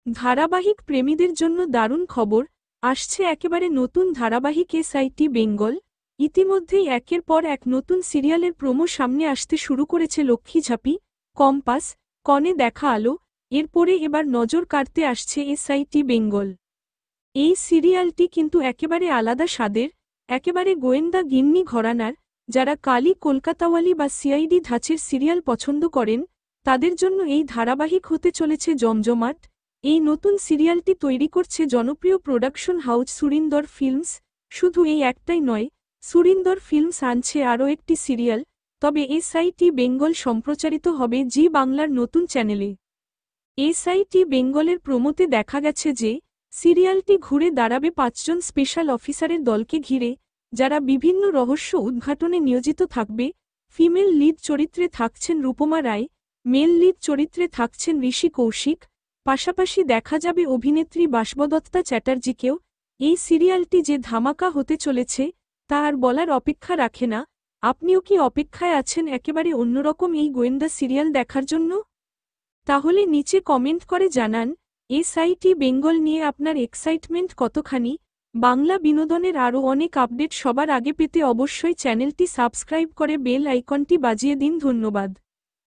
ধারাবাহিক প্রেমীদের জন্য দারুণ খবর, আসছে একেবারে নতুন ধারাবাহিক এসআইটি বেঙ্গল। ইতিমধ্যেই একের পর এক নতুন সিরিয়ালের প্রোমো সামনে আসতে শুরু করেছে লক্ষ্মীঝাঁপি, কম্পাস, কনে দেখা আলো। এরপরে এবার নজর কাড়তে আসছে এসআইটি বেঙ্গল। এই সিরিয়ালটি কিন্তু একেবারে আলাদা স্বাদের, একেবারে গোয়েন্দা গিন্নি ঘরানার। যারা কালি কলকাতাওয়ালি বা সিআইডি ধাঁচের সিরিয়াল পছন্দ করেন, তাদের জন্য এই ধারাবাহিক হতে চলেছে জমজমাট। এই নতুন সিরিয়ালটি তৈরি করছে জনপ্রিয় প্রোডাকশন হাউস সুরিন্দর ফিল্মস। শুধু এই একটাই নয়, সুরিন্দর ফিল্মস আনছে আরও একটি সিরিয়াল, তবে এসআইটি বেঙ্গল সম্প্রচারিত হবে জি বাংলার নতুন চ্যানেলে। এসআইটি বেঙ্গলের প্রোমোতে দেখা গেছে যে সিরিয়ালটি ঘুরে দাঁড়াবে ৫ জন স্পেশাল অফিসারের দলকে ঘিরে, যারা বিভিন্ন রহস্য উদ্ঘাটনে নিয়োজিত থাকবে। ফিমেল লিড চরিত্রে থাকছেন রূপমা রায়, মেল লিড চরিত্রে থাকছেন ঋষি কৌশিক, পাশাপাশি দেখা যাবে অভিনেত্রী বাসবদত্তা চ্যাটার্জিকেও। এই সিরিয়ালটি যে ধামাকা হতে চলেছে তা আর বলার অপেক্ষা রাখে না। আপনিও কি অপেক্ষায় আছেন একেবারে অন্যরকম এই গোয়েন্দা সিরিয়াল দেখার জন্য? তাহলে নিচে কমেন্ট করে জানান এসআইটি বেঙ্গল নিয়ে আপনার এক্সাইটমেন্ট কতখানি। বাংলা বিনোদনের আরও অনেক আপডেট সবার আগে পেতে অবশ্যই চ্যানেলটি সাবস্ক্রাইব করে বেল আইকনটি বাজিয়ে দিন। ধন্যবাদ।